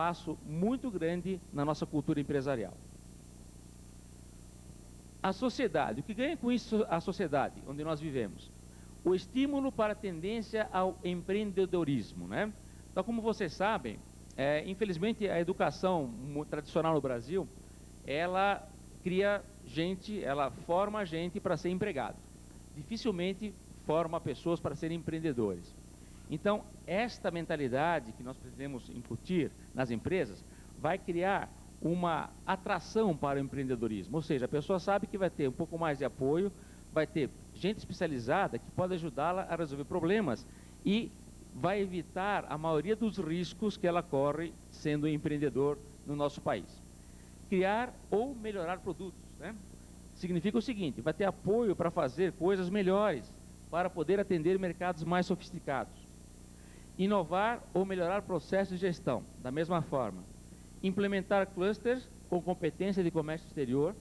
passo muito grande na nossa cultura empresarial. A sociedade, o que ganha com isso a sociedade onde nós vivemos? O estímulo para a tendência ao empreendedorismo, né? Então, como vocês sabem, infelizmente a educação tradicional no Brasil, ela cria gente, ela forma gente para ser empregado. Dificilmente forma pessoas para serem empreendedores. Então, esta mentalidade que nós pretendemos incutir nas empresas vai criar uma atração para o empreendedorismo. Ou seja, a pessoa sabe que vai ter um pouco mais de apoio, vai ter gente especializada que pode ajudá-la a resolver problemas e vai evitar a maioria dos riscos que ela corre sendo empreendedor no nosso país. Criar ou melhorar produtos, né? Significa o seguinte, vai ter apoio para fazer coisas melhores, para poder atender mercados mais sofisticados. Inovar ou melhorar processos de gestão, da mesma forma. Implementar clusters com competência de comércio exterior,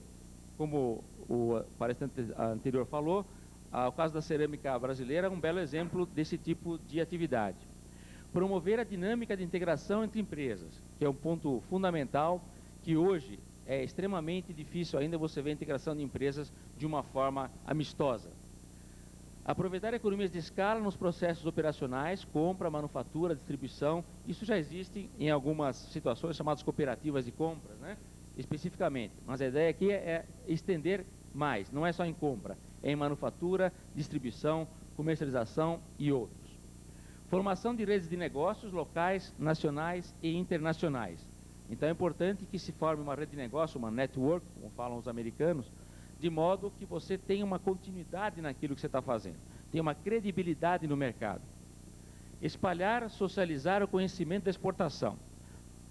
como o palestrante anterior falou, o caso da cerâmica brasileira é um belo exemplo desse tipo de atividade. Promover a dinâmica de integração entre empresas, que é um ponto fundamental, que hoje é extremamente difícil ainda você ver a integração de empresas de uma forma amistosa. Aproveitar economias de escala nos processos operacionais, compra, manufatura, distribuição. Isso já existe em algumas situações chamadas cooperativas de compras, né? Especificamente. Mas a ideia aqui é estender mais, não é só em compra, é em manufatura, distribuição, comercialização e outros. Formação de redes de negócios locais, nacionais e internacionais. Então é importante que se forme uma rede de negócio, uma network, como falam os americanos, de modo que você tenha uma continuidade naquilo que você está fazendo, tenha uma credibilidade no mercado. Espalhar, socializar o conhecimento da exportação.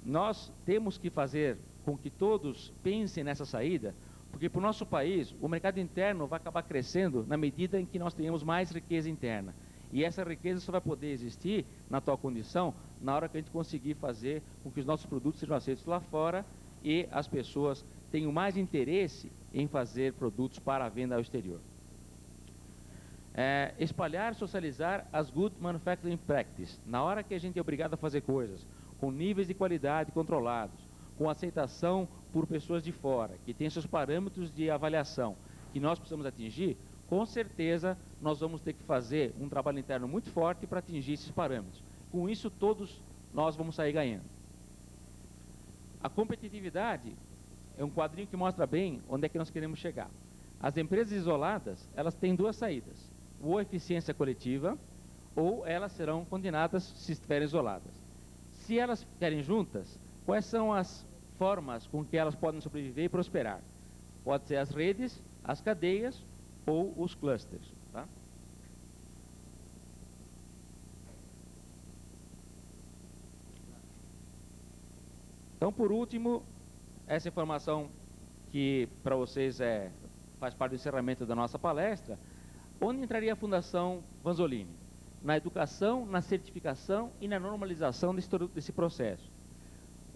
Nós temos que fazer com que todos pensem nessa saída, porque para o nosso país, o mercado interno vai acabar crescendo na medida em que nós tenhamos mais riqueza interna. E essa riqueza só vai poder existir, na atual condição, na hora que a gente conseguir fazer com que os nossos produtos sejam aceitos lá fora e as pessoas tenham mais interesse em fazer produtos para a venda ao exterior. Espalhar, socializar as good manufacturing practices. Na hora que a gente é obrigado a fazer coisas com níveis de qualidade controlados, com aceitação por pessoas de fora, que tem seus parâmetros de avaliação, que nós precisamos atingir, com certeza nós vamos ter que fazer um trabalho interno muito forte para atingir esses parâmetros. Com isso, todos nós vamos sair ganhando. A competitividade é um quadrinho que mostra bem onde é que nós queremos chegar. As empresas isoladas, elas têm duas saídas. Ou a eficiência coletiva, ou elas serão condenadas se estiverem isoladas. Se elas ficarem juntas, quais são as formas com que elas podem sobreviver e prosperar? Pode ser as redes, as cadeias ou os clusters. Tá? Então, por último, essa informação que para vocês faz parte do encerramento da nossa palestra, onde entraria a Fundação Vanzolini? Na educação, na certificação e na normalização desse processo.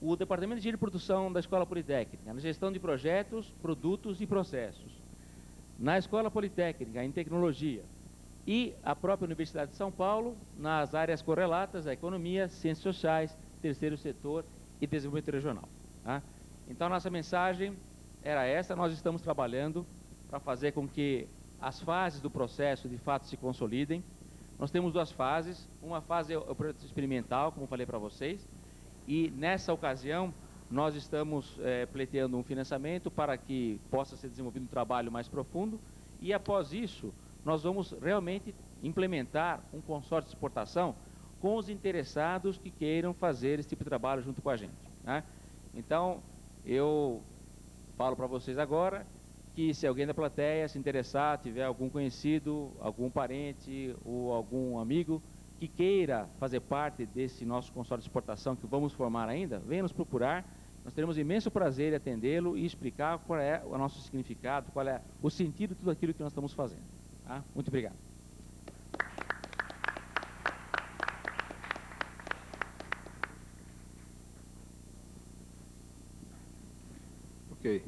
O Departamento de Engenharia de Produção da Escola Politécnica, na gestão de projetos, produtos e processos. Na Escola Politécnica, em tecnologia. E a própria Universidade de São Paulo, nas áreas correlatas, a economia, ciências sociais, terceiro setor e desenvolvimento regional. Tá? Então, a nossa mensagem era essa, nós estamos trabalhando para fazer com que as fases do processo, de fato, se consolidem. Nós temos duas fases, uma fase é o projeto experimental, como falei para vocês, e nessa ocasião nós estamos pleiteando um financiamento para que possa ser desenvolvido um trabalho mais profundo, e após isso, nós vamos realmente implementar um consórcio de exportação com os interessados que queiram fazer esse tipo de trabalho junto com a gente. Né? Então, eu falo para vocês agora que se alguém da plateia se interessar, tiver algum conhecido, algum parente ou algum amigo que queira fazer parte desse nosso consórcio de exportação que vamos formar ainda, venha nos procurar. Nós teremos imenso prazer em atendê-lo e explicar qual é o nosso significado, qual é o sentido de tudo aquilo que nós estamos fazendo. Tá? Muito obrigado. Ok.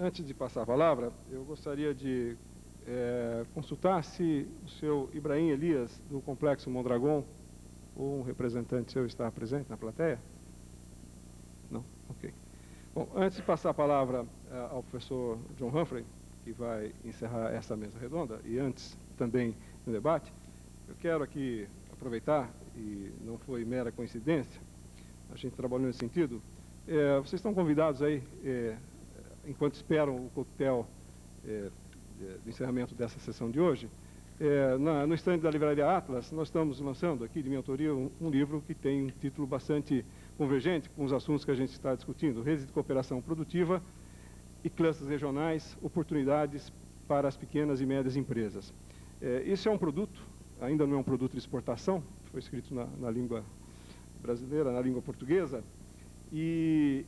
Antes de passar a palavra, eu gostaria de consultar se o seu Ibrahim Elias, do Complexo Mondragon, ou um representante seu está presente na plateia. Bom, antes de passar a palavra ao professor John Humphrey, que vai encerrar essa mesa redonda, e antes também do debate, eu quero aqui aproveitar, e não foi mera coincidência, a gente trabalhou nesse sentido, vocês estão convidados aí, enquanto esperam o coquetel do encerramento dessa sessão de hoje, no estande da Livraria Atlas, nós estamos lançando aqui, de minha autoria, um livro que tem um título bastante convergente com os assuntos que a gente está discutindo: Redes de Cooperação Produtiva e Clusters Regionais, Oportunidades para as Pequenas e Médias Empresas. Isso é um produto, ainda não é um produto de exportação, foi escrito na língua brasileira, na língua portuguesa, e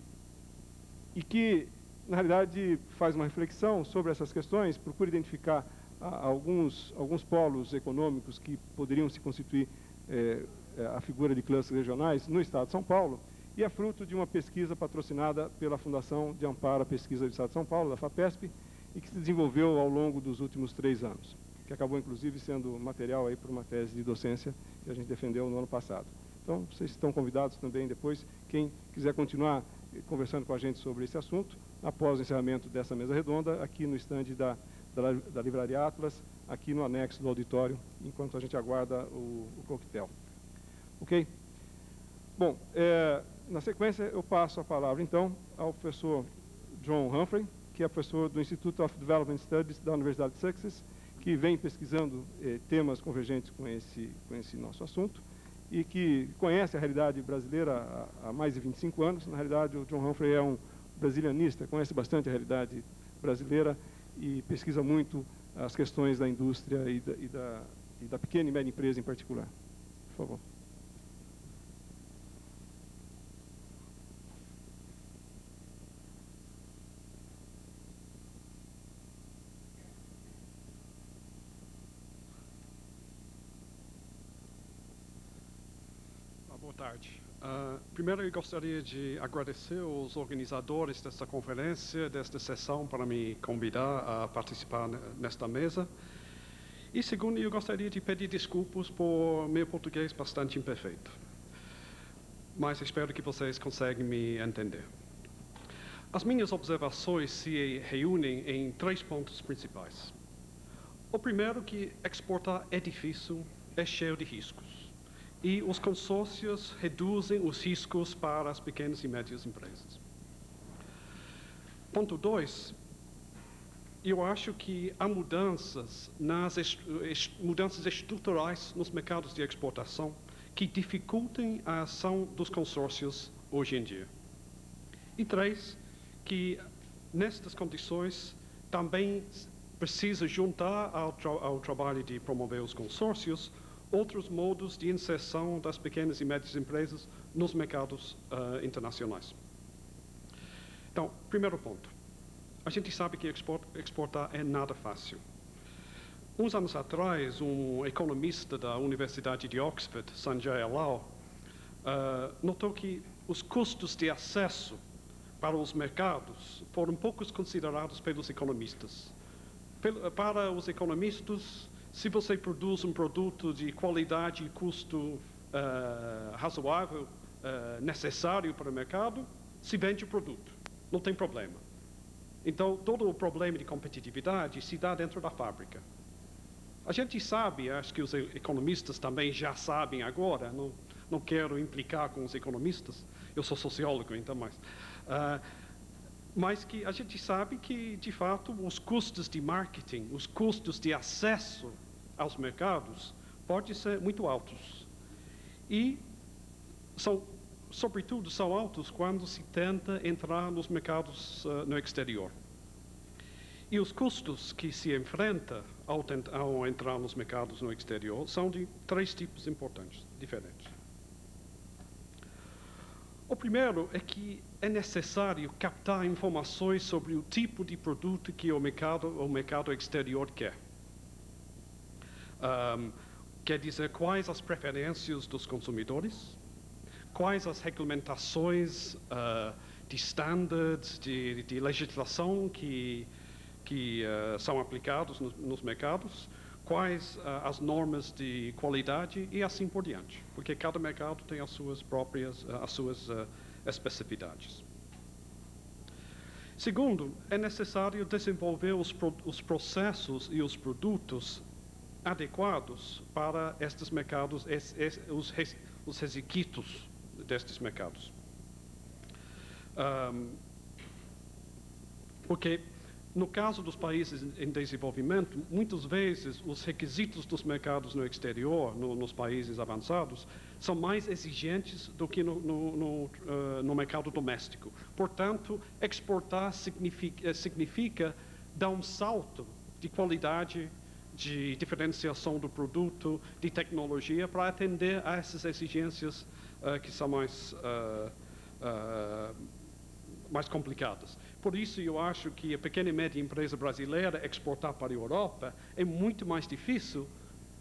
que, na realidade, faz uma reflexão sobre essas questões, procura identificar alguns polos econômicos que poderiam se constituir a figura de clusters regionais no estado de São Paulo, e é fruto de uma pesquisa patrocinada pela Fundação de Amparo à Pesquisa do Estado de São Paulo, da FAPESP, e que se desenvolveu ao longo dos últimos 3 anos, que acabou, inclusive, sendo material aí para uma tese de docência que a gente defendeu no ano passado. Então, vocês estão convidados também depois, quem quiser continuar conversando com a gente sobre esse assunto, após o encerramento dessa mesa redonda, aqui no estande da Livraria Atlas, aqui no anexo do auditório, enquanto a gente aguarda o coquetel. Ok? Bom, na sequência eu passo a palavra, então, ao professor John Humphrey, que é professor do Institute of Development Studies da Universidade de Sussex, que vem pesquisando temas convergentes com esse nosso assunto, e que conhece a realidade brasileira há mais de 25 anos. Na realidade, o John Humphrey é um brasilianista, conhece bastante a realidade brasileira e pesquisa muito as questões da indústria e da pequena e média empresa em particular. Por favor. Boa tarde. Primeiro, eu gostaria de agradecer aos organizadores desta conferência, desta sessão, para me convidar a participar nesta mesa. E segundo, eu gostaria de pedir desculpas por meu português bastante imperfeito. Mas espero que vocês conseguem me entender. As minhas observações se reúnem em 3 pontos principais. O primeiro, que exportar é difícil, é cheio de riscos. E os consórcios reduzem os riscos para as pequenas e médias empresas. Ponto 2, eu acho que há mudanças estruturais nos mercados de exportação que dificultam a ação dos consórcios hoje em dia. E 3, que nestas condições também precisa juntar ao trabalho de promover os consórcios outros modos de inserção das pequenas e médias empresas nos mercados internacionais. Então, primeiro ponto. A gente sabe que exportar é nada fácil. Uns anos atrás, um economista da Universidade de Oxford, Sanjay Lal, notou que os custos de acesso para os mercados foram poucos considerados pelos economistas. Para os economistas, se você produz um produto de qualidade e custo razoável, necessário para o mercado, se vende o produto, não tem problema. Então, todo o problema de competitividade se dá dentro da fábrica. A gente sabe, acho que os economistas também já sabem agora, não quero implicar com os economistas, eu sou sociólogo, então, mas que a gente sabe que, de fato, os custos de marketing, os custos de acesso aos mercados podem ser muito altos. E, sobretudo, são altos quando se tenta entrar nos mercados no exterior. E os custos que se enfrenta ao entrar nos mercados no exterior são de 3 tipos importantes, diferentes. O primeiro é que é necessário captar informações sobre o tipo de produto que o mercado exterior quer. Quer dizer, quais as preferências dos consumidores, quais as regulamentações de standards, de legislação que são aplicados nos mercados, quais as normas de qualidade e assim por diante, porque cada mercado tem as suas próprias, as suas especificidades. Segundo, é necessário desenvolver os processos e os produtos adequados para estes mercados, os requisitos destes mercados. Porque, no caso dos países em desenvolvimento, muitas vezes os requisitos dos mercados no exterior, nos países avançados, são mais exigentes do que no mercado doméstico. Portanto, exportar significa dar um salto de qualidade, de diferenciação do produto, de tecnologia, para atender a essas exigências que são mais complicadas. Por isso, eu acho que a pequena e média empresa brasileira exportar para a Europa é muito mais difícil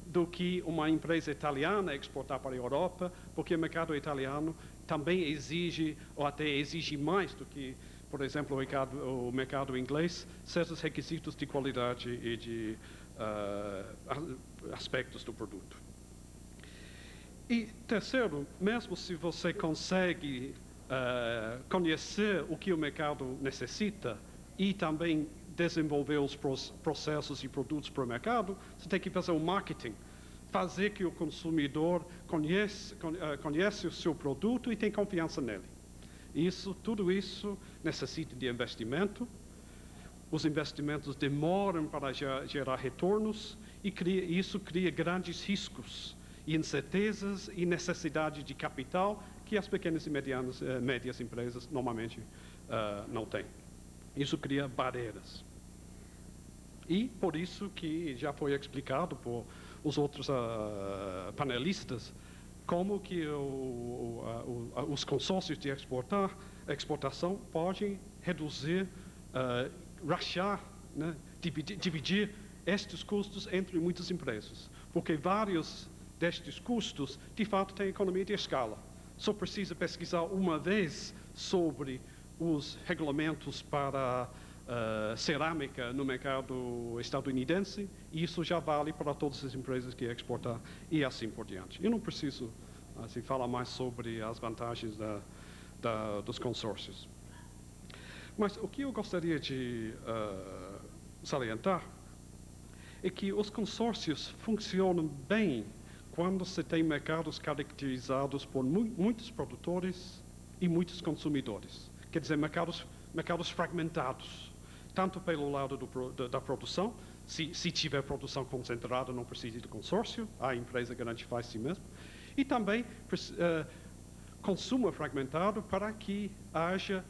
do que uma empresa italiana exportar para a Europa, porque o mercado italiano também exige, ou até exige mais do que, por exemplo, o mercado inglês, certos requisitos de qualidade e de aspectos do produto. E terceiro, mesmo se você consegue conhecer o que o mercado necessita e também desenvolver os processos e produtos para o mercado, você tem que fazer o marketing, fazer que o consumidor conhece o seu produto e tem confiança nele. Tudo isso necessita de investimento. Os investimentos demoram para gerar retornos e isso cria grandes riscos e incertezas e necessidade de capital que as pequenas e médias empresas normalmente não têm. Isso cria barreiras. E por isso que já foi explicado por os outros panelistas como que os consórcios de exportação podem reduzir, rachar, né, dividir estes custos entre muitas empresas, porque vários destes custos, de fato, têm economia de escala. Só precisa pesquisar uma vez sobre os regulamentos para cerâmica no mercado estadunidense, e isso já vale para todas as empresas que exportam e assim por diante. Eu não preciso falar mais sobre as vantagens dos consórcios. Mas o que eu gostaria de salientar é que os consórcios funcionam bem quando se tem mercados caracterizados por muitos produtores e muitos consumidores. Quer dizer, mercados fragmentados, tanto pelo lado da produção, se tiver produção concentrada não precisa de consórcio, a empresa grande faz si mesmo, e também consumo fragmentado para que haja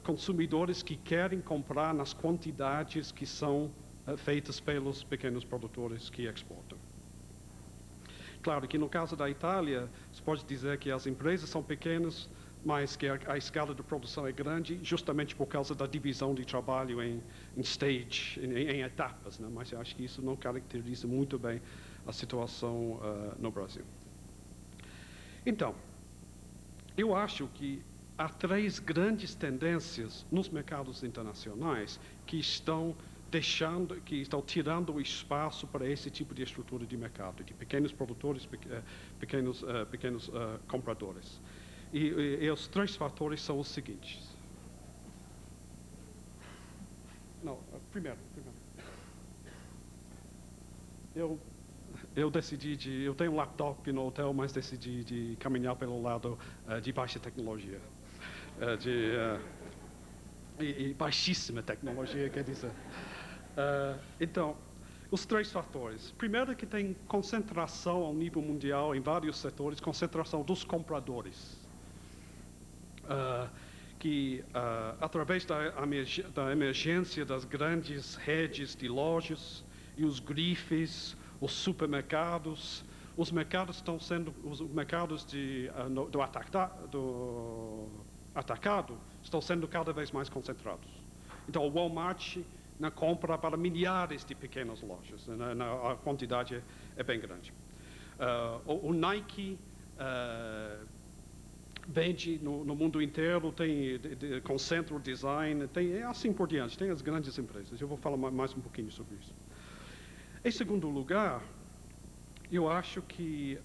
consumidores que querem comprar nas quantidades que são feitas pelos pequenos produtores que exportam. Claro que no caso da Itália, se pode dizer que as empresas são pequenas, mas que a escala de produção é grande, justamente por causa da divisão de trabalho em etapas, né? Mas eu acho que isso não caracteriza muito bem a situação no Brasil. Então, eu acho que há três grandes tendências nos mercados internacionais que estão tirando o espaço para esse tipo de estrutura de mercado, de pequenos produtores, pequenos compradores. E os três fatores são os seguintes. Não, primeiro. Eu decidi eu tenho um laptop no hotel, mas decidi de caminhar pelo lado de baixa tecnologia. E baixíssima tecnologia, quer dizer. Então, os três fatores. Primeiro que tem concentração ao nível mundial em vários setores, concentração dos compradores. Que através da emergência das grandes redes de lojas e os grifes, os supermercados, os mercados do atacado estão sendo cada vez mais concentrados. Então, o Walmart compra para milhares de pequenas lojas, a quantidade é bem grande. O Nike vende no mundo inteiro, concentra o design, assim por diante, tem as grandes empresas. Eu vou falar mais um pouquinho sobre isso. Em segundo lugar, eu acho que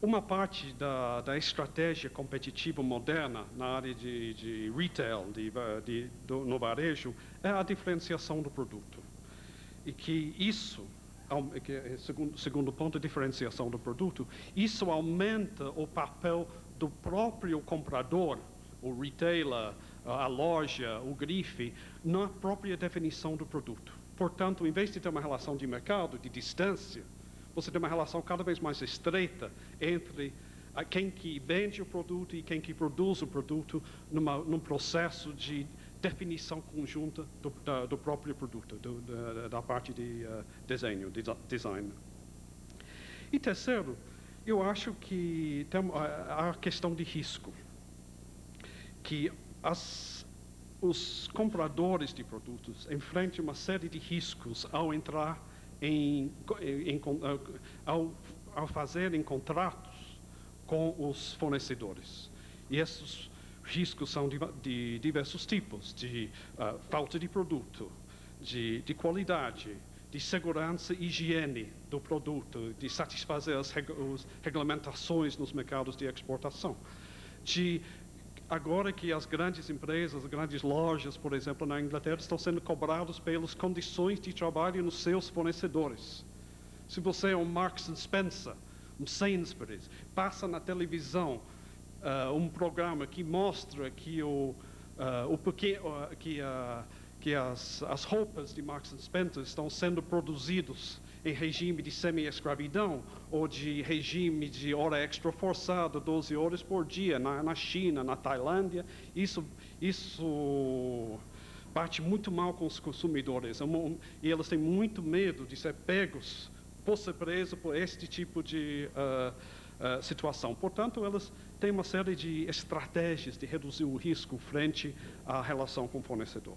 uma parte da estratégia competitiva moderna na área de retail, no varejo, é a diferenciação do produto. E que isso, segundo ponto, a diferenciação do produto, isso aumenta o papel do próprio comprador, o retailer, a loja, o grife, na própria definição do produto. Portanto, em vez de ter uma relação de mercado, de distância, você tem uma relação cada vez mais estreita entre quem que vende o produto e quem que produz o produto num processo de definição conjunta do próprio produto, da parte de desenho, design. E terceiro, eu acho que tem a questão de risco, que os compradores de produtos enfrentam uma série de riscos ao entrar ao fazerem contratos com os fornecedores. E esses riscos são de diversos tipos, de falta de produto, de qualidade, de segurança e higiene do produto, de satisfazer as regulamentações nos mercados de exportação. Agora que as grandes empresas, as grandes lojas, por exemplo, na Inglaterra, estão sendo cobrados pelas condições de trabalho nos seus fornecedores. Se você é um Marks Spencer, um Sainsbury's, passa na televisão um programa que mostra que as roupas de Marks Spencer estão sendo produzidas em regime de semi-escravidão ou de regime de hora extra forçada, 12 horas por dia, na China, na Tailândia, isso bate muito mal com os consumidores. E eles têm muito medo de ser pegos, por ser presos por este tipo de situação. Portanto, elas têm uma série de estratégias de reduzir o risco frente à relação com o fornecedor.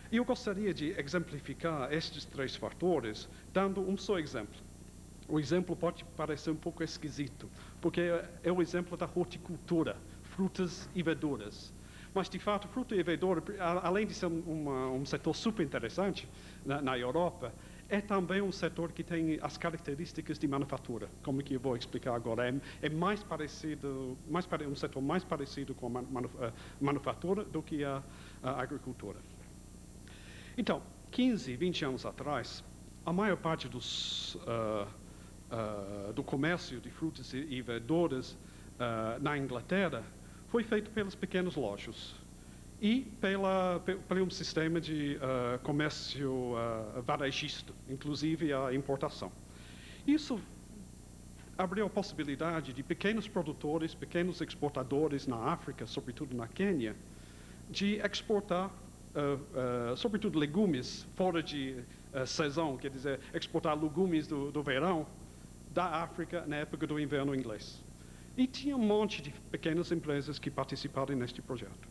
E eu gostaria de exemplificar estes 3 fatores, dando um só exemplo. O exemplo pode parecer um pouco esquisito, porque é o exemplo da horticultura, frutas e verduras. Mas, de fato, fruta e verdura, além de ser um setor super interessante na Europa, é também um setor que tem as características de manufatura, como que eu vou explicar agora. É mais parecido, um setor mais parecido com a manufatura do que a agricultura. Então, 15, 20 anos atrás, a maior parte do comércio de frutas e verduras na Inglaterra foi feito pelas pequenas lojas e pelo um sistema de comércio varejista, inclusive a importação. Isso abriu a possibilidade de pequenos produtores, pequenos exportadores na África, sobretudo na Quênia, de exportar sobretudo legumes fora de sazão, quer dizer, exportar legumes do verão da África na época do inverno inglês. E tinha um monte de pequenas empresas que participaram neste projeto.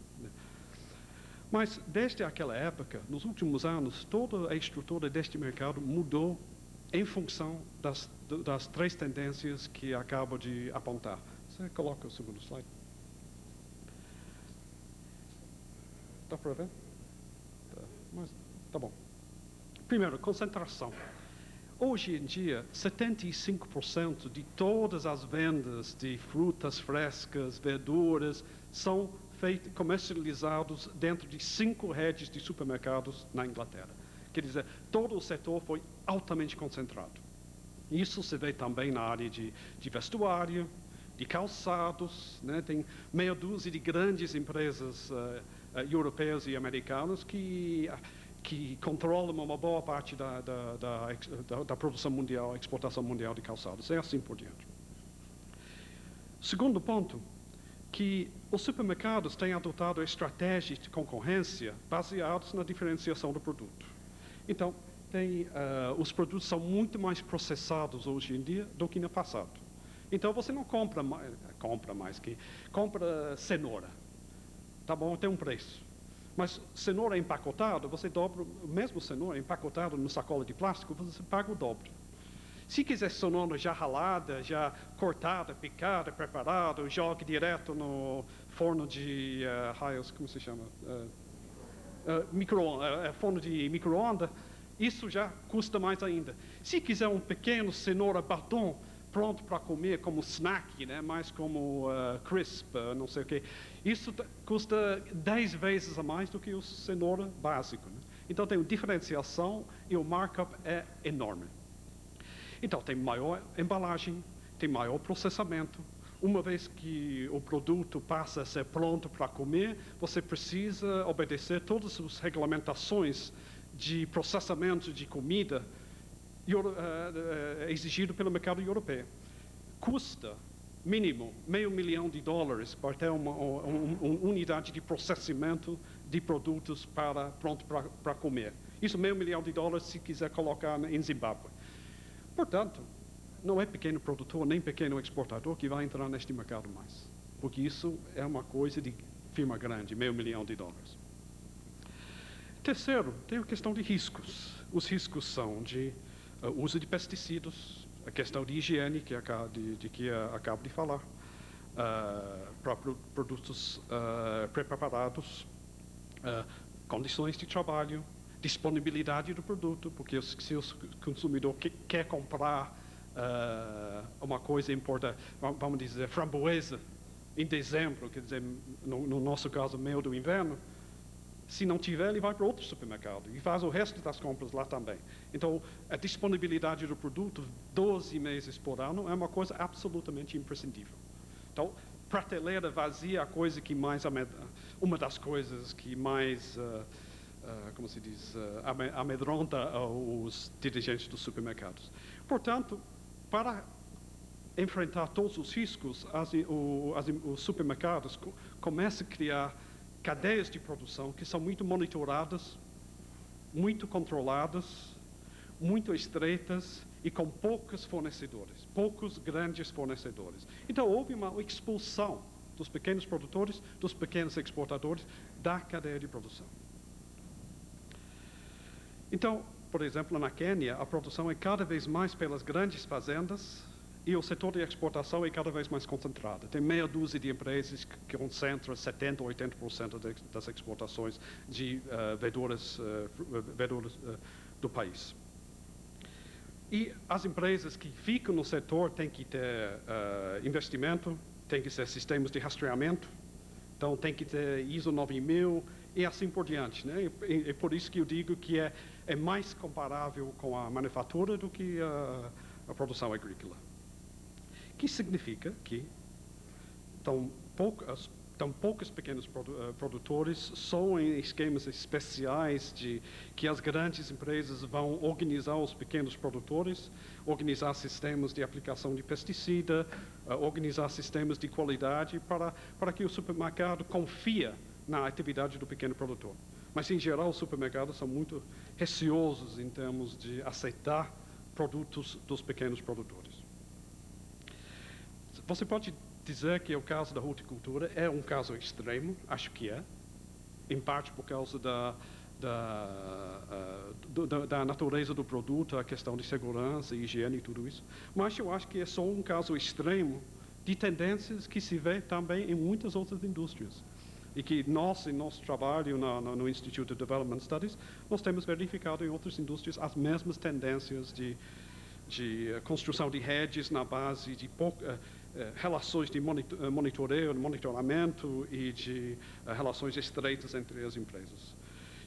Mas desde aquela época, nos últimos anos, toda a estrutura deste mercado mudou em função das 3 tendências que acabo de apontar. Você coloca o segundo slide. Dá para ver? Mas, tá bom. Primeiro, concentração. Hoje em dia, 75% de todas as vendas de frutas frescas, verduras, são comercializados dentro de 5 redes de supermercados na Inglaterra. Quer dizer, todo o setor foi altamente concentrado. Isso se vê também na área de vestuário, de calçados, né? Tem meia dúzia de grandes empresas europeias e americanas que controlam uma boa parte da produção mundial, exportação mundial de calçados, e assim por diante. Segundo ponto, que os supermercados têm adotado estratégias de concorrência baseadas na diferenciação do produto. Então, os produtos são muito mais processados hoje em dia do que no passado. Então, você não compra cenoura. Tá bom, tem um preço. Mas cenoura empacotada, você dobra, mesmo cenoura empacotada no sacola de plástico, você paga o dobro. Se quiser cenoura já ralada, já cortada, picada, preparada, jogue direto no forno de raios, como se chama? Forno de micro-ondas, isso já custa mais ainda. Se quiser um pequeno cenoura batom pronto para comer como snack, né? Mais como crisp, não sei o quê. Isso custa 10 vezes a mais do que o cenoura básico. Né? Então tem uma diferenciação e o markup é enorme. Então tem maior embalagem, tem maior processamento. Uma vez que o produto passa a ser pronto para comer, você precisa obedecer todas as regulamentações de processamento de comida exigido pelo mercado europeu. Custa, mínimo, $500 milhão para ter uma unidade de processamento de produtos pronto para comer. Isso $500 milhão se quiser colocar em Zimbábue. Portanto, não é pequeno produtor nem pequeno exportador que vai entrar neste mercado mais, porque isso é uma coisa de firma grande, $500 milhão. Terceiro, tem a questão de riscos. Os riscos são de uso de pesticidas, a questão de higiene, que acabo de falar, para produtos preparados, condições de trabalho, disponibilidade do produto, porque se o consumidor quer comprar uma coisa importante, vamos dizer, framboesa, em dezembro, quer dizer, no nosso caso, meio do inverno, se não tiver, ele vai para outro supermercado e faz o resto das compras lá também. Então, a disponibilidade do produto 12 meses por ano é uma coisa absolutamente imprescindível. Então, prateleira vazia é a coisa que mais uma das coisas que mais, como se diz, amedronta os dirigentes dos supermercados. Portanto, para enfrentar todos os riscos, os supermercados começam a criar cadeias de produção que são muito monitoradas, muito controladas, muito estreitas e com poucos fornecedores, poucos grandes fornecedores. Então, houve uma expulsão dos pequenos produtores, dos pequenos exportadores da cadeia de produção. Então, por exemplo, na Quênia, a produção é cada vez mais pelas grandes fazendas e o setor de exportação é cada vez mais concentrado. Tem meia dúzia de empresas que concentram 70% ou 80% das exportações de verduras do país. E as empresas que ficam no setor têm que ter investimento, têm que ter sistemas de rastreamento, então tem que ter ISO 9000 e assim por diante. Né? E por isso que eu digo que é mais comparável com a manufatura do que a produção agrícola. Que significa que tão poucos pequenos produtores só em esquemas especiais de que as grandes empresas vão organizar os pequenos produtores, organizar sistemas de aplicação de pesticida, organizar sistemas de qualidade para que o supermercado confia na atividade do pequeno produtor. Mas, em geral, os supermercados são muito receosos em termos de aceitar produtos dos pequenos produtores. Você pode dizer que o caso da horticultura é um caso extremo, acho que é, em parte por causa da natureza do produto, a questão de segurança, higiene e tudo isso, mas eu acho que é só um caso extremo de tendências que se vê também em muitas outras indústrias. E que nós, em nosso trabalho no Institute of Development Studies, nós temos verificado em outras indústrias as mesmas tendências de construção de redes na base de relações de monitoramento e de relações estreitas entre as empresas.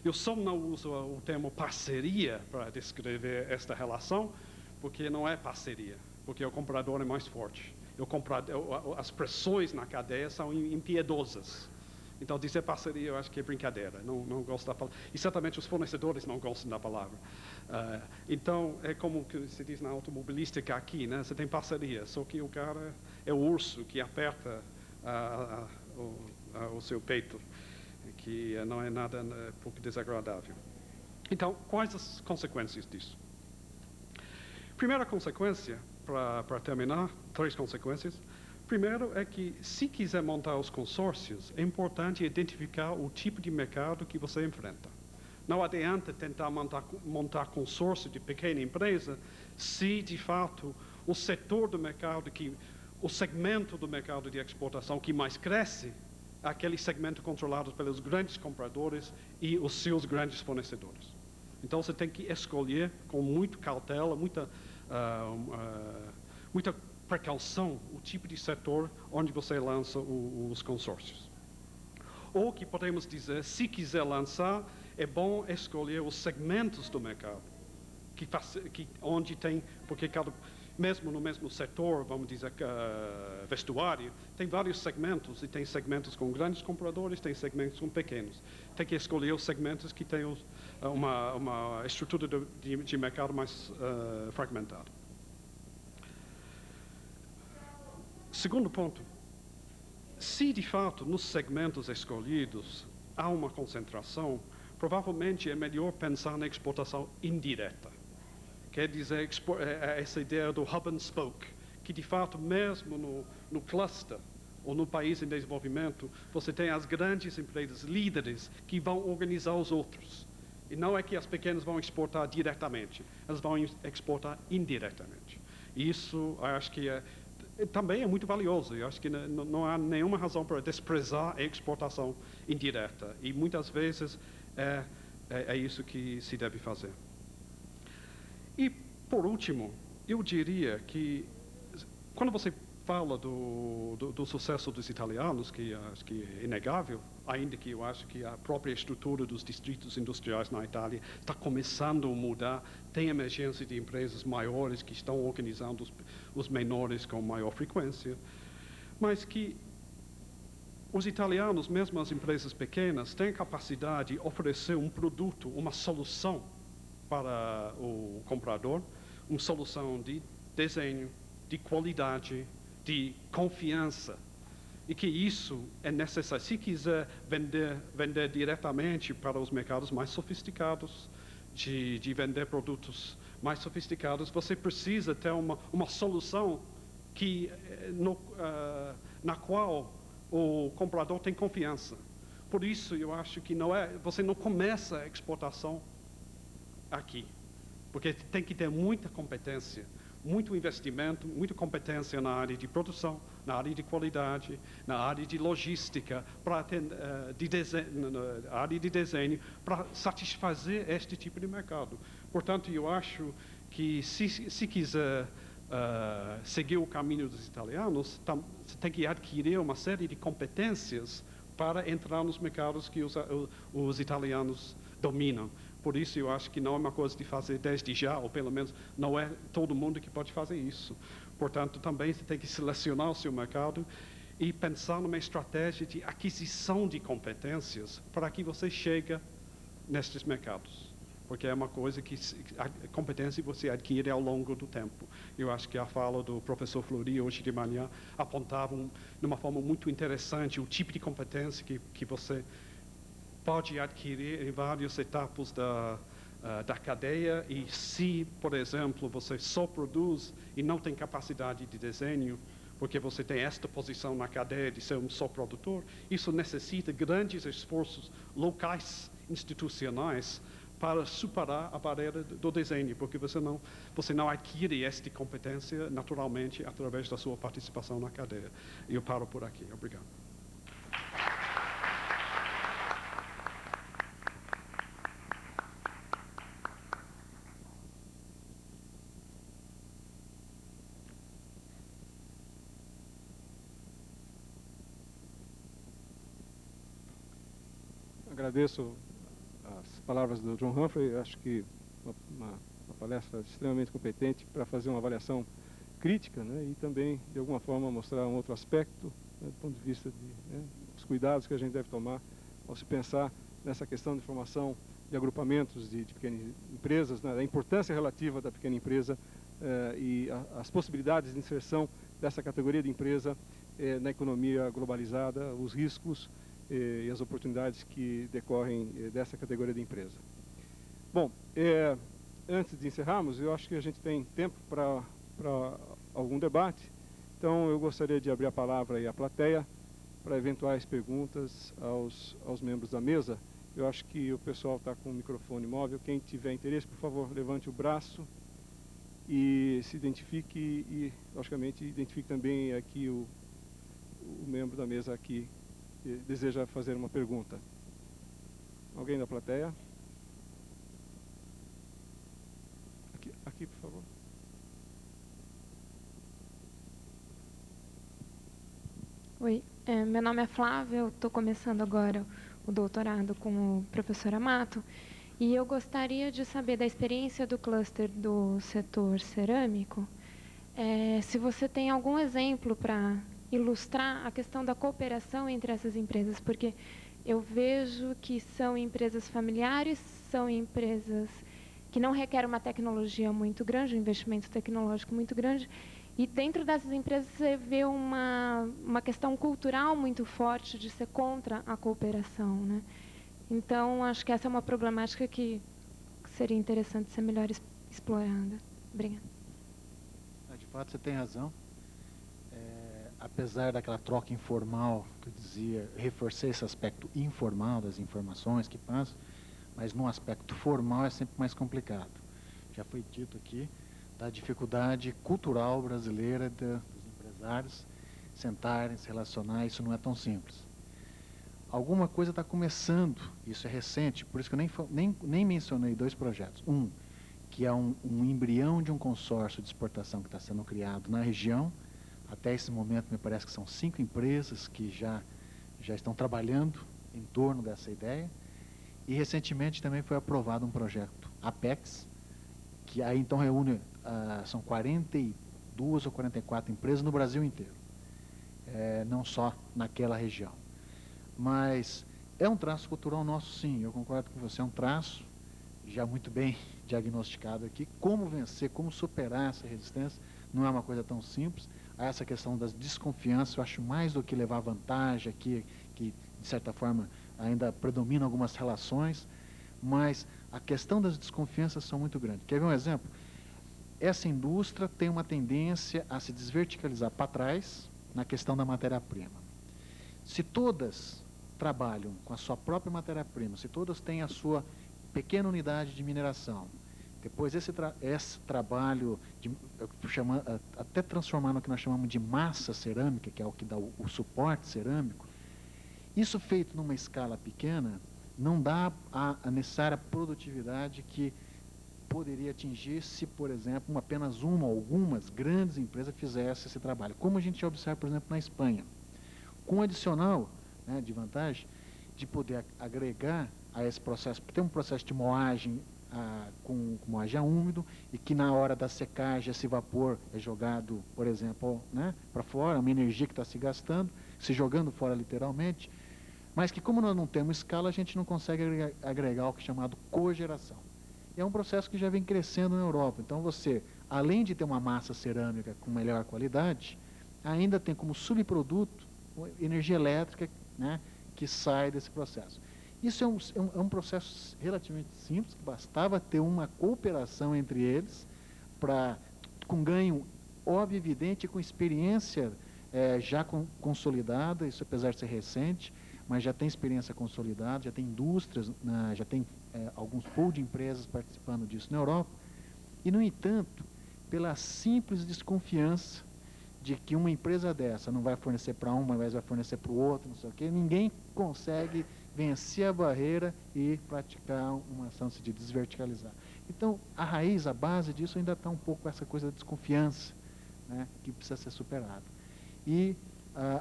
Eu só não uso o termo parceria para descrever esta relação, porque não é parceria, porque o comprador é mais forte. As pressões na cadeia são impiedosas. Então, dizer parceria, eu acho que é brincadeira, não gosto da palavra. E certamente os fornecedores não gostam da palavra. Então, é como que se diz na automobilística aqui, né? Você tem parceria, só que o cara é o urso que aperta o seu peito, que não é nada pouco desagradável. Então, quais as consequências disso? Primeira consequência, para terminar, 3 consequências. Primeiro é que, se quiser montar os consórcios, é importante identificar o tipo de mercado que você enfrenta. Não adianta tentar montar consórcio de pequena empresa se, de fato, o setor do mercado, o segmento do mercado de exportação que mais cresce, é aquele segmento controlado pelos grandes compradores e os seus grandes fornecedores. Então, você tem que escolher com muita cautela, muita precaução o tipo de setor onde você lança os consórcios. Ou que podemos dizer, se quiser lançar, é bom escolher os segmentos do mercado, onde tem, porque mesmo no mesmo setor, vamos dizer, vestuário, tem vários segmentos, e tem segmentos com grandes compradores, tem segmentos com pequenos. Tem que escolher os segmentos que têm uma estrutura de mercado mais fragmentada. Segundo ponto, se de fato nos segmentos escolhidos há uma concentração, provavelmente é melhor pensar na exportação indireta. Quer dizer, essa ideia do hub and spoke, que de fato mesmo no cluster ou no país em desenvolvimento, você tem as grandes empresas líderes que vão organizar os outros. E não é que as pequenas vão exportar diretamente, elas vão exportar indiretamente. E isso, acho que também é muito valioso. Eu acho que não há nenhuma razão para desprezar a exportação indireta. E muitas vezes é isso que se deve fazer. E, por último, eu diria que, quando você fala do sucesso dos italianos, que acho que é inegável, ainda que eu acho que a própria estrutura dos distritos industriais na Itália está começando a mudar, tem emergência de empresas maiores que estão organizando os menores com maior frequência, mas que os italianos, mesmo as empresas pequenas, têm a capacidade de oferecer um produto, uma solução para o comprador, uma solução de desenho, de qualidade, de confiança, e que isso é necessário. Se quiser vender diretamente para os mercados mais sofisticados, de vender produtos mais sofisticados, você precisa ter uma solução na qual o comprador tem confiança. Por isso, eu acho que você não começa a exportação aqui, porque tem que ter muita competência, muito investimento, muita competência na área de produção, na área de qualidade, na área de logística, na área de desenho, para satisfazer este tipo de mercado. Portanto, eu acho que se quiser seguir o caminho dos italianos, você tem que adquirir uma série de competências para entrar nos mercados que os italianos dominam. Por isso, eu acho que não é uma coisa de fazer desde já, ou pelo menos não é todo mundo que pode fazer isso. Portanto, também você tem que selecionar o seu mercado e pensar numa estratégia de aquisição de competências para que você chegue nestes mercados. Porque é uma coisa que a competência você adquire ao longo do tempo. Eu acho que a fala do professor Flori hoje de manhã apontava de uma forma muito interessante o tipo de competência que você pode adquirir em várias etapas da cadeia, e se, por exemplo, você só produz e não tem capacidade de desenho, porque você tem esta posição na cadeia de ser um só produtor, isso necessita grandes esforços locais, institucionais, para superar a barreira do desenho, porque você não adquire esta competência naturalmente através da sua participação na cadeia. Eu paro por aqui. Obrigado. Agradeço as palavras do John Humphrey. Acho que uma palestra extremamente competente para fazer uma avaliação crítica, né, e também, de alguma forma, mostrar um outro aspecto, né, do ponto de vista dos cuidados que a gente deve tomar ao se pensar nessa questão de formação de agrupamentos de pequenas empresas, né, da importância relativa da pequena empresa e as possibilidades de inserção dessa categoria de empresa na economia globalizada, os riscos e as oportunidades que decorrem dessa categoria de empresa. Bom, antes de encerrarmos, eu acho que a gente tem tempo para algum debate, então eu gostaria de abrir a palavra aí à plateia para eventuais perguntas aos membros da mesa. Eu acho que o pessoal está com o microfone móvel. Quem tiver interesse, por favor, levante o braço e se identifique e, logicamente, identifique também aqui o membro da mesa aqui que deseja fazer uma pergunta. Alguém da plateia? Aqui, por favor. Oi, meu nome é Flávia, eu estou começando agora o doutorado com o professor Amato, e eu gostaria de saber da experiência do cluster do setor cerâmico, se você tem algum exemplo para ilustrar a questão da cooperação entre essas empresas, porque eu vejo que são empresas familiares, são empresas que não requerem uma tecnologia muito grande, um investimento tecnológico muito grande, e dentro dessas empresas você vê uma questão cultural muito forte de ser contra a cooperação, né? Então, acho que essa é uma problemática que seria interessante ser melhor explorada. Obrigada. De fato, você tem razão. Apesar daquela troca informal, que eu dizia, reforcei esse aspecto informal das informações que passam, mas no aspecto formal é sempre mais complicado. Já foi dito aqui da dificuldade cultural brasileira dos empresários sentarem, se relacionar, isso não é tão simples. Alguma coisa está começando, isso é recente, por isso que eu nem mencionei 2 projetos. Um, que é um embrião de um consórcio de exportação que está sendo criado na região. Até esse momento, me parece que são 5 empresas que já estão trabalhando em torno dessa ideia. E recentemente também foi aprovado um projeto Apex, que aí então reúne, são 42 ou 44 empresas no Brasil inteiro, não só naquela região. Mas é um traço cultural nosso, sim, eu concordo com você, é um traço já muito bem diagnosticado aqui. Como vencer, como superar essa resistência, não é uma coisa tão simples. Essa questão das desconfianças, eu acho mais do que levar vantagem aqui, que de certa forma ainda predomina algumas relações, mas a questão das desconfianças são muito grandes. Quer ver um exemplo? Essa indústria tem uma tendência a se desverticalizar para trás na questão da matéria-prima. Se todas trabalham com a sua própria matéria-prima, se todas têm a sua pequena unidade de mineração, depois esse trabalho, até transformar no que nós chamamos de massa cerâmica, que é o que dá o suporte cerâmico, isso feito numa escala pequena, não dá a necessária produtividade que poderia atingir se, por exemplo, apenas uma ou algumas grandes empresas fizessem esse trabalho. Como a gente observa, por exemplo, na Espanha. Com um adicional, né, de vantagem, de poder agregar a esse processo, tem um processo de moagem com moagem úmido, e que na hora da secagem esse vapor é jogado, por exemplo, né, para fora, uma energia que está se gastando, se jogando fora literalmente, mas que como nós não temos escala, a gente não consegue agregar o que é chamado cogeração. E é um processo que já vem crescendo na Europa. Então você, além de ter uma massa cerâmica com melhor qualidade, ainda tem como subproduto energia elétrica, né, que sai desse processo. Isso é um processo relativamente simples, que bastava ter uma cooperação entre eles, com ganho óbvio, evidente, com experiência já consolidada, isso apesar de ser recente, mas já tem experiência consolidada, já tem indústrias, já tem alguns pools de empresas participando disso na Europa. E, no entanto, pela simples desconfiança de que uma empresa dessa não vai fornecer para uma, mas vai fornecer para o outro, não sei o quê, ninguém consegue vencer a barreira e praticar uma ação de desverticalizar. Então, a raiz, a base disso ainda está um pouco com essa coisa da desconfiança, né, que precisa ser superada. E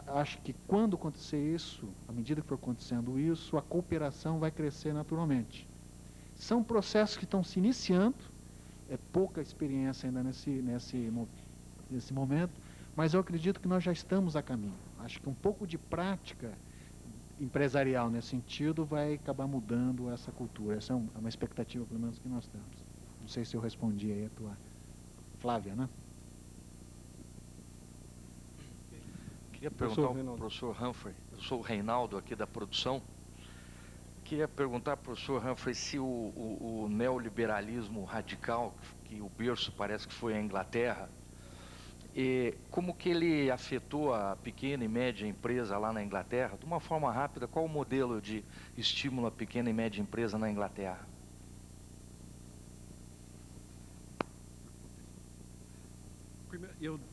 acho que quando acontecer isso, à medida que for acontecendo isso, a cooperação vai crescer naturalmente. São processos que estão se iniciando, pouca experiência ainda nesse momento, mas eu acredito que nós já estamos a caminho. Acho que um pouco de prática empresarial nesse sentido vai acabar mudando essa cultura. Essa é uma expectativa, pelo menos, que nós temos. Não sei se eu respondi aí a tua Flávia, né? Queria perguntar ao professor Humphrey, eu sou o Reinaldo aqui da produção, queria perguntar ao professor Humphrey se o neoliberalismo radical, que o berço parece que foi a Inglaterra, como que ele afetou a pequena e média empresa lá na Inglaterra? De uma forma rápida, qual o modelo de estímulo à pequena e média empresa na Inglaterra?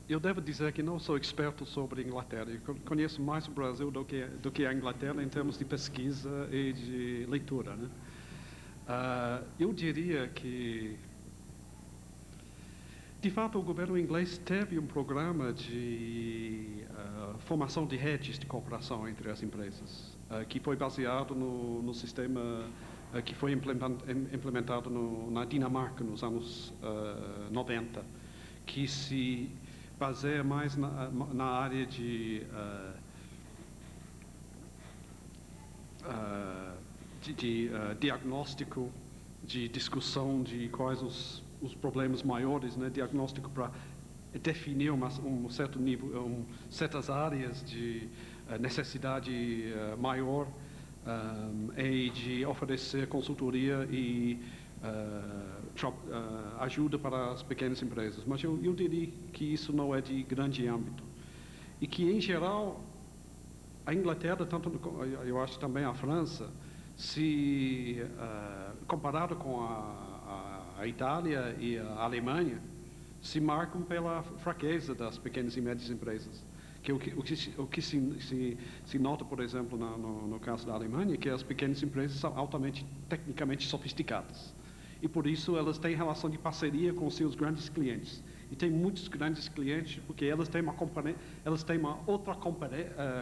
Eu devo dizer que não sou experto sobre a Inglaterra. Eu conheço mais o Brasil do que a Inglaterra em termos de pesquisa e de leitura, né? Eu diria que, De fato, o governo inglês teve um programa de formação de redes de cooperação entre as empresas, que foi baseado no sistema que foi implementado na Dinamarca nos anos 90, que se baseia mais na área de diagnóstico, de discussão de quais os problemas maiores, né? Diagnóstico para definir um certo nível, certas áreas de necessidade maior, e de oferecer consultoria e ajuda para as pequenas empresas. Mas eu diria que isso não é de grande âmbito. E que, em geral, a Inglaterra, tanto eu acho também a França, se comparado com a Itália e a Alemanha, se marcam pela fraqueza das pequenas e médias empresas. O que se nota, por exemplo, no caso da Alemanha, é que as pequenas empresas são altamente tecnicamente sofisticadas. E por isso elas têm relação de parceria com seus grandes clientes. E tem muitos grandes clientes porque elas têm uma outra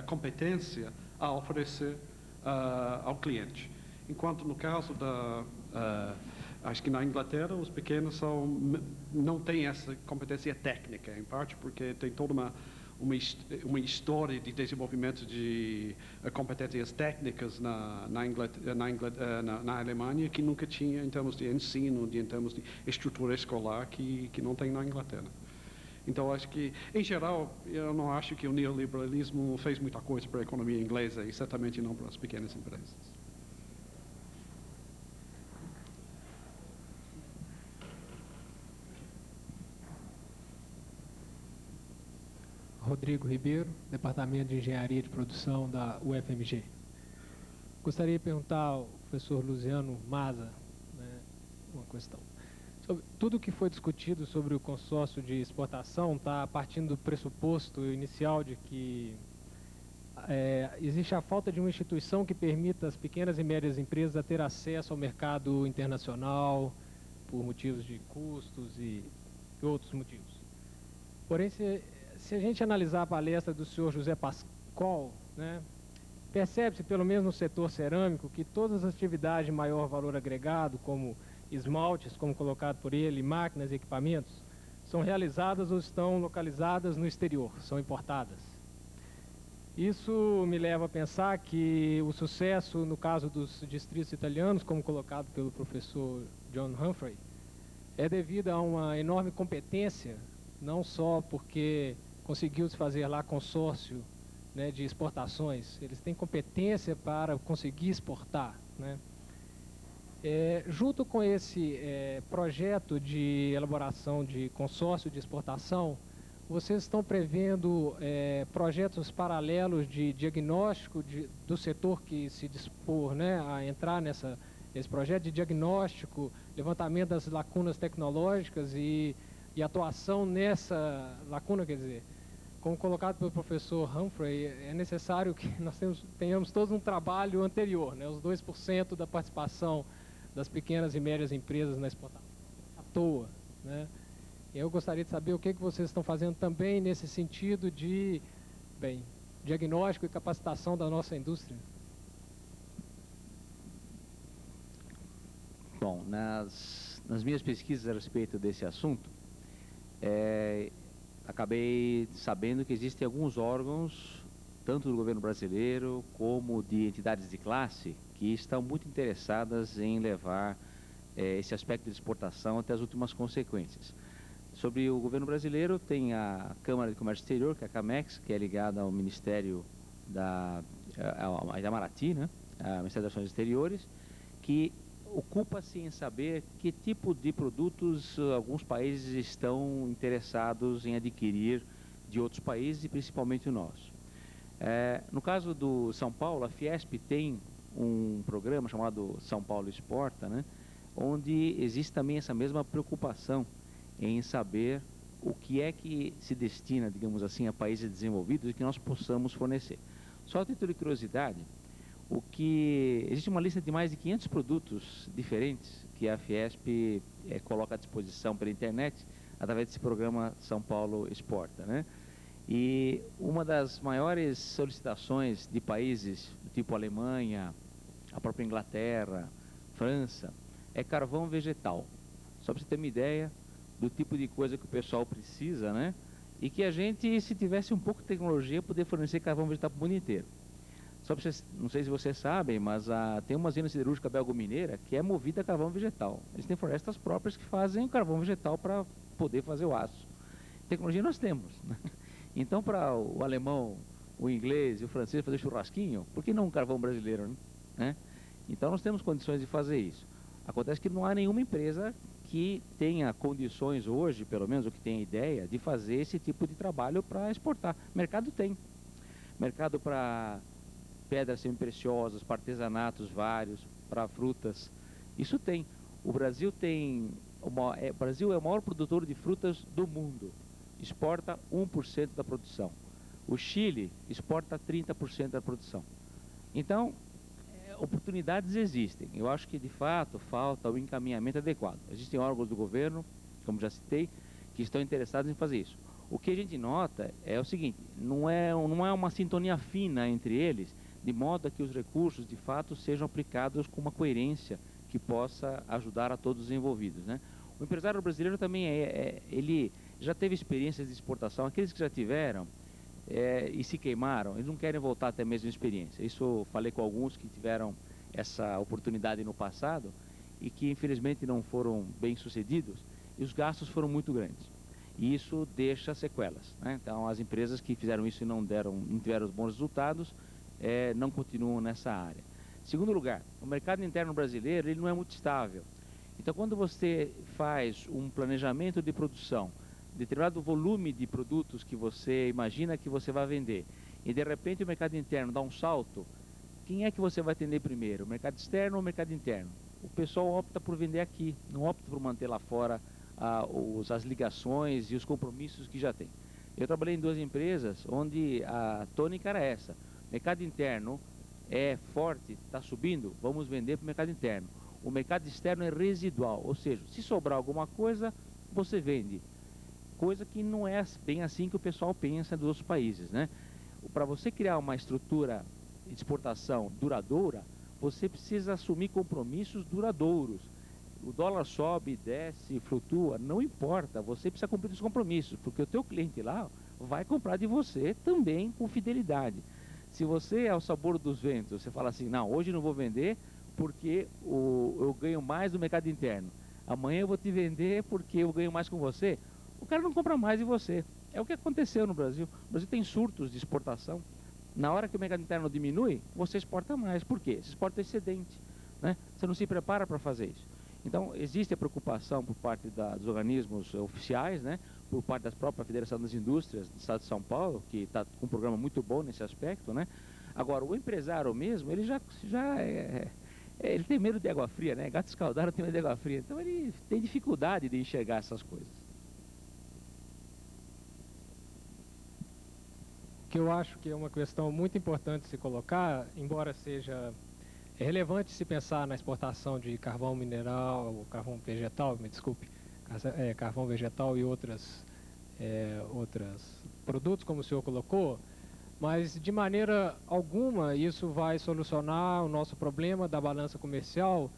competência a oferecer ao cliente. Enquanto no caso acho que na Inglaterra os pequenos não têm essa competência técnica, em parte porque tem toda uma história de desenvolvimento de competências técnicas na Alemanha que nunca tinha em termos de ensino, em termos de estrutura escolar que não tem na Inglaterra. Então, acho que, em geral, eu não acho que o neoliberalismo fez muita coisa para a economia inglesa e certamente não para as pequenas empresas. Rodrigo Ribeiro, Departamento de Engenharia de Produção da UFMG. Gostaria de perguntar ao professor Luciano Maza, né, uma questão. Sobre tudo que foi discutido sobre o consórcio de exportação está partindo do pressuposto inicial de que existe a falta de uma instituição que permita às pequenas e médias empresas a ter acesso ao mercado internacional por motivos de custos e outros motivos. Porém, se a gente analisar a palestra do senhor José Pascoal, né, percebe-se, pelo menos no setor cerâmico, que todas as atividades de maior valor agregado, como esmaltes, como colocado por ele, máquinas e equipamentos, são realizadas ou estão localizadas no exterior, são importadas. Isso me leva a pensar que o sucesso, no caso dos distritos italianos, como colocado pelo professor John Humphrey, é devido a uma enorme competência, não só porque conseguiu-se fazer lá consórcio, né, de exportações, eles têm competência para conseguir exportar, né? Junto com esse projeto de elaboração de consórcio de exportação, vocês estão prevendo projetos paralelos de diagnóstico do setor que se dispor, né, a entrar nesse projeto de diagnóstico, levantamento das lacunas tecnológicas e atuação nessa lacuna, quer dizer, como colocado pelo professor Humphrey, é necessário que nós tenhamos todos um trabalho anterior, né, os 2% da participação das pequenas e médias empresas na exportação, à toa, né? Eu gostaria de saber o que vocês estão fazendo também nesse sentido de, diagnóstico e capacitação da nossa indústria. Bom, nas minhas pesquisas a respeito desse assunto, acabei sabendo que existem alguns órgãos, tanto do governo brasileiro como de entidades de classe, que estão muito interessadas em levar esse aspecto de exportação até as últimas consequências. Sobre o governo brasileiro, tem a Câmara de Comércio Exterior, que é a CAMEX, que é ligada ao Ministério da Itamaraty, né? Ao Ministério das Relações Exteriores, que ocupa-se em saber que tipo de produtos alguns países estão interessados em adquirir de outros países, e principalmente o nosso. No caso do São Paulo, a Fiesp tem um programa chamado São Paulo Exporta, né, onde existe também essa mesma preocupação em saber o que é que se destina, digamos assim, a países desenvolvidos e que nós possamos fornecer. Só a título de curiosidade, existe uma lista de mais de 500 produtos diferentes que a Fiesp coloca à disposição pela internet, através desse programa São Paulo Exporta, né? E uma das maiores solicitações de países do tipo Alemanha, a própria Inglaterra, França, é carvão vegetal. Só para você ter uma ideia do tipo de coisa que o pessoal precisa, né? E que a gente, se tivesse um pouco de tecnologia, poderia fornecer carvão vegetal para o mundo inteiro. Só para vocês, não sei se vocês sabem, mas tem uma usina siderúrgica belgo-mineira que é movida a carvão vegetal. Eles têm florestas próprias que fazem o carvão vegetal para poder fazer o aço. Tecnologia nós temos, né? Então, para o alemão, o inglês e o francês fazer churrasquinho, por que não um carvão brasileiro, né? Então, nós temos condições de fazer isso. Acontece que não há nenhuma empresa que tenha condições hoje, pelo menos, ou que tenha ideia, de fazer esse tipo de trabalho para exportar. Mercado tem. Mercado para pedras semi-preciosas, para artesanatos vários, para frutas. Isso tem. O Brasil o Brasil é o maior produtor de frutas do mundo. Exporta 1% da produção. O Chile exporta 30% da produção. Então, oportunidades existem. Eu acho que, de fato, falta o encaminhamento adequado. Existem órgãos do governo, como já citei, que estão interessados em fazer isso. O que a gente nota é o seguinte, não é uma sintonia fina entre eles, de modo a que os recursos, de fato, sejam aplicados com uma coerência que possa ajudar a todos os envolvidos, né? O empresário brasileiro também ele já teve experiências de exportação, aqueles que já tiveram e se queimaram, eles não querem voltar a ter a mesma experiência. Isso eu falei com alguns que tiveram essa oportunidade no passado e que infelizmente não foram bem sucedidos e os gastos foram muito grandes. E isso deixa sequelas, né? Então as empresas que fizeram isso e não tiveram os bons resultados, não continuam nessa área. Segundo lugar, o mercado interno brasileiro ele não é muito estável. Então, quando você faz um planejamento de produção, determinado volume de produtos que você imagina que você vai vender, e de repente o mercado interno dá um salto, quem é que você vai atender primeiro? O mercado externo ou o mercado interno? O pessoal opta por vender aqui, não opta por manter lá fora as ligações e os compromissos que já tem. Eu trabalhei em 2 empresas onde a tônica era essa. Mercado interno é forte, está subindo, vamos vender para o mercado interno. O mercado externo é residual, ou seja, se sobrar alguma coisa, você vende. Coisa que não é bem assim que o pessoal pensa dos outros países, né? Para você criar uma estrutura de exportação duradoura, você precisa assumir compromissos duradouros. O dólar sobe, desce, flutua, não importa, você precisa cumprir os compromissos, porque o teu cliente lá vai comprar de você também com fidelidade. Se você é o sabor dos ventos, você fala assim, não, hoje não vou vender porque eu ganho mais do mercado interno. Amanhã eu vou te vender porque eu ganho mais com você. O cara não compra mais de você. É o que aconteceu no Brasil. O Brasil tem surtos de exportação. Na hora que o mercado interno diminui, você exporta mais. Por quê? Você exporta excedente, né? Você não se prepara para fazer isso. Então, existe a preocupação por parte dos organismos oficiais, né? Por parte da própria Federação das Indústrias do Estado de São Paulo, que está com um programa muito bom nesse aspecto, né? Agora, o empresário mesmo, ele ele tem medo de água fria, né? Gato escaldado tem medo de água fria. Então, ele tem dificuldade de enxergar essas coisas. Que eu acho que é uma questão muito importante se colocar, embora seja relevante se pensar na exportação de carvão mineral, carvão vegetal, me desculpe, carvão vegetal e outros produtos, como o senhor colocou, mas de maneira alguma isso vai solucionar o nosso problema da balança comercial,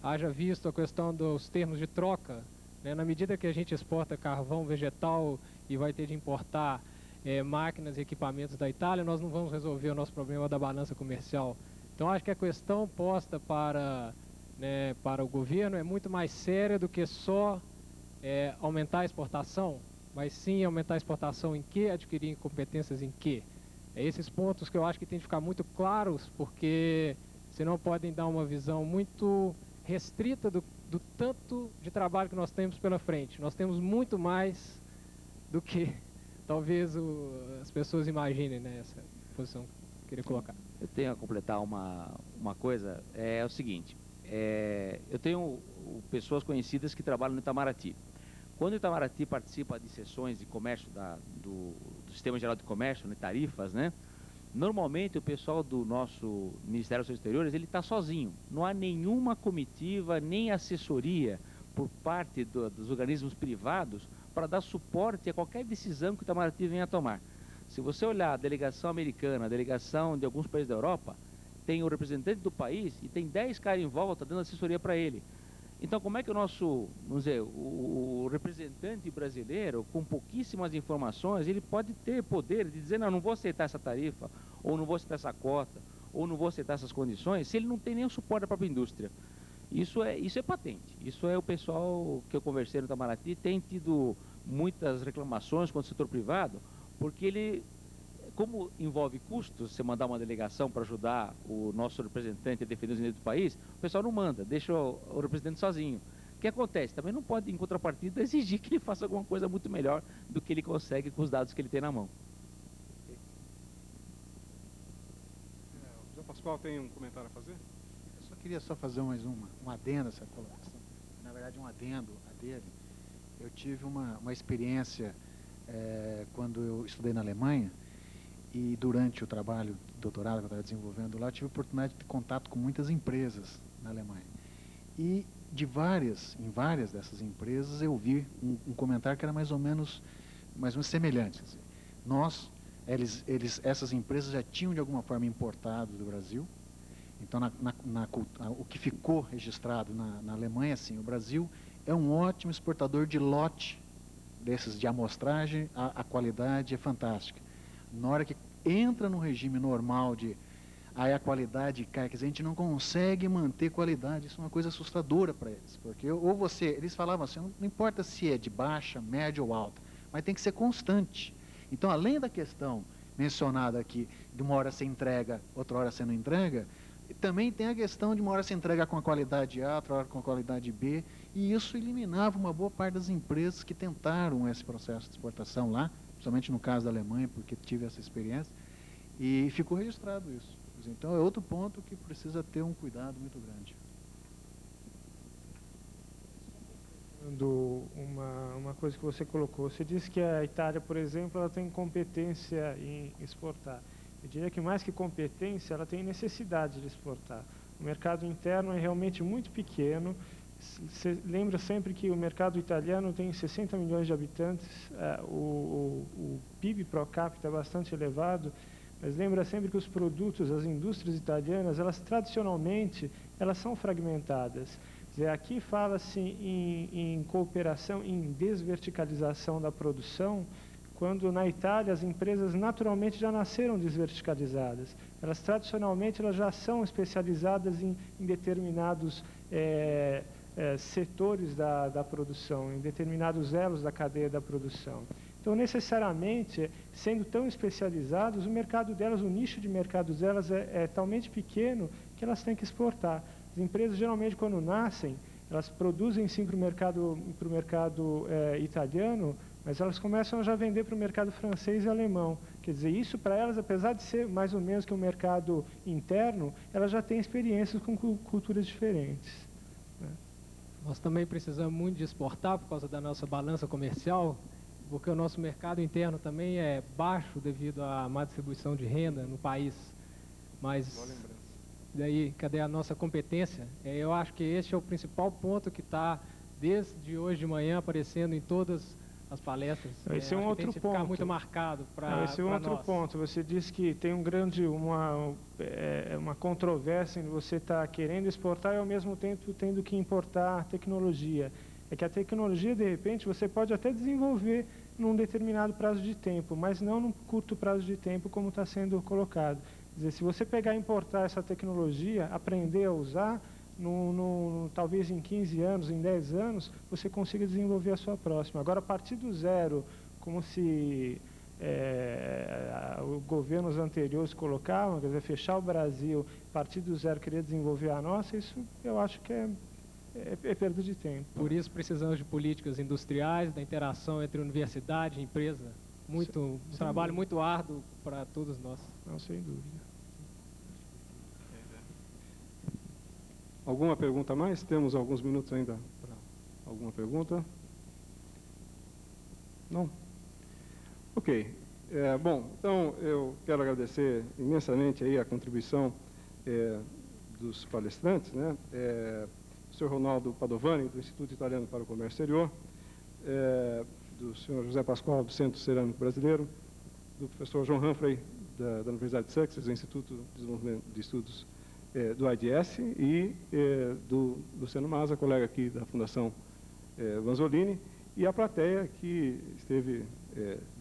haja visto a questão dos termos de troca, né? Na medida que a gente exporta carvão vegetal e vai ter de importar máquinas e equipamentos da Itália, nós não vamos resolver o nosso problema da balança comercial. Então, acho que a questão posta para o governo é muito mais séria do que só aumentar a exportação, mas sim aumentar a exportação em quê, adquirir competências em quê. Esses pontos que eu acho que tem que ficar muito claros, porque senão podem dar uma visão muito restrita do tanto de trabalho que nós temos pela frente. Nós temos muito mais do que talvez as pessoas imaginem, né, essa posição que eu queria colocar. Eu tenho a completar uma coisa, é o seguinte, eu tenho pessoas conhecidas que trabalham no Itamaraty. Quando o Itamaraty participa de sessões de comércio do Sistema Geral de Comércio, né, tarifas, né, normalmente o pessoal do nosso Ministério dos Exteriores, ele está sozinho, não há nenhuma comitiva, nem assessoria por parte dos organismos privados para dar suporte a qualquer decisão que o Itamaraty venha a tomar. Se você olhar a delegação americana, a delegação de alguns países da Europa, tem o representante do país e tem 10 caras em volta dando assessoria para ele. Então, como é que o nosso, vamos dizer, o representante brasileiro, com pouquíssimas informações, ele pode ter poder de dizer, não vou aceitar essa tarifa, ou não vou aceitar essa cota, ou não vou aceitar essas condições, se ele não tem nenhum suporte da própria indústria. Isso é patente. Isso é o pessoal que eu conversei no Itamaraty, tem tido muitas reclamações contra o setor privado, porque ele, como envolve custos, você mandar uma delegação para ajudar o nosso representante a defender os interesses do país, o pessoal não manda, deixa o representante sozinho. O que acontece? Também não pode, em contrapartida, exigir que ele faça alguma coisa muito melhor do que ele consegue com os dados que ele tem na mão. O José Pascoal tem um comentário a fazer? Eu queria fazer mais um adendo a essa colocação. Na verdade, um adendo a dele. Eu tive uma experiência quando eu estudei na Alemanha, e durante o trabalho de doutorado que eu estava desenvolvendo lá, eu tive a oportunidade de ter contato com muitas empresas na Alemanha. E em várias dessas empresas eu vi um comentário que era mais ou menos semelhante. Assim. Essas empresas já tinham de alguma forma importado do Brasil. Então, o que ficou registrado na Alemanha, assim, o Brasil é um ótimo exportador de lote desses de amostragem, a qualidade é fantástica. Na hora que entra no regime normal aí a qualidade cai, quer dizer, a gente não consegue manter qualidade, isso é uma coisa assustadora para eles, porque eles falavam assim, não importa se é de baixa, média ou alta, mas tem que ser constante. Então, além da questão mencionada aqui, de uma hora você entrega, outra hora você não entrega, também tem a questão de uma hora você entrega com a qualidade A, outra hora com a qualidade B, e isso eliminava uma boa parte das empresas que tentaram esse processo de exportação lá, principalmente no caso da Alemanha, porque tive essa experiência, e ficou registrado isso. Então, é outro ponto que precisa ter um cuidado muito grande. Uma coisa que você colocou, você disse que a Itália, por exemplo, ela tem competência em exportar. Eu diria que mais que competência, ela tem necessidade de exportar. O mercado interno é realmente muito pequeno. Você lembra sempre que o mercado italiano tem 60 milhões de habitantes, o PIB pro capita é bastante elevado, mas lembra sempre que os produtos, as indústrias italianas, elas tradicionalmente, elas são fragmentadas. Quer dizer, aqui fala-se em cooperação, em desverticalização da produção, quando na Itália as empresas naturalmente já nasceram desverticalizadas. Elas tradicionalmente já são especializadas em determinados setores da produção, em determinados elos da cadeia da produção. Então, necessariamente, sendo tão especializados, o mercado delas, o nicho de mercado delas é talmente pequeno que elas têm que exportar. As empresas, geralmente, quando nascem, elas produzem sim para o mercado italiano, mas elas começam a já vender para o mercado francês e alemão. Quer dizer, isso para elas, apesar de ser mais ou menos que um mercado interno, elas já têm experiências com culturas diferentes. Né? Nós também precisamos muito de exportar por causa da nossa balança comercial, porque o nosso mercado interno também é baixo devido à má distribuição de renda no país. Mas daí, cadê a nossa competência? Eu acho que esse é o principal ponto que está, desde hoje de manhã, aparecendo em todas as palestras. Esse é um outro ponto. Ficar muito marcado para nós. Esse é um outro ponto. Você disse que tem uma controvérsia em você estar querendo exportar e, ao mesmo tempo, tendo que importar tecnologia. É que a tecnologia, de repente, você pode até desenvolver num determinado prazo de tempo, mas não num curto prazo de tempo, como está sendo colocado. Quer dizer, se você pegar e importar essa tecnologia, aprender a usar, talvez em 15 anos, em 10 anos, você consiga desenvolver a sua próxima. Agora, a partir do zero, como se os governos anteriores colocavam, quer dizer, fechar o Brasil, a partir do zero, querer desenvolver a nossa, isso eu acho que é perda de tempo. Por isso precisamos de políticas industriais, da interação entre universidade e empresa. Um trabalho muito árduo para todos nós. Não, sem dúvida. Alguma pergunta a mais? Temos alguns minutos ainda para alguma pergunta? Não? Ok. Bom, então eu quero agradecer imensamente aí a contribuição dos palestrantes, né? O Sr. Ronaldo Padovani, do Instituto Italiano para o Comércio Exterior, do senhor José Pascoal, do Centro Cerâmico Brasileiro, do professor John Humphrey, da Universidade de Sussex, do Instituto de Desenvolvimento de Estudos do IDS, e do Luciano Maza, colega aqui da Fundação Vanzolini, e a plateia que esteve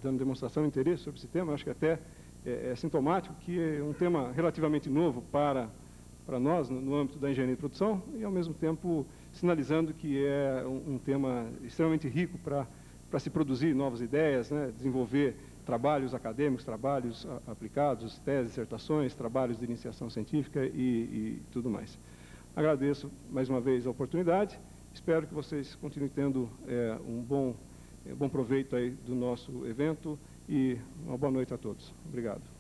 dando demonstração de interesse sobre esse tema. Acho que até é sintomático que é um tema relativamente novo para nós, no âmbito da engenharia de produção, e, ao mesmo tempo, sinalizando que é um tema extremamente rico para se produzir novas ideias, né, desenvolver trabalhos acadêmicos, trabalhos aplicados, teses, dissertações, trabalhos de iniciação científica e tudo mais. Agradeço mais uma vez a oportunidade, espero que vocês continuem tendo um bom proveito aí do nosso evento e uma boa noite a todos. Obrigado.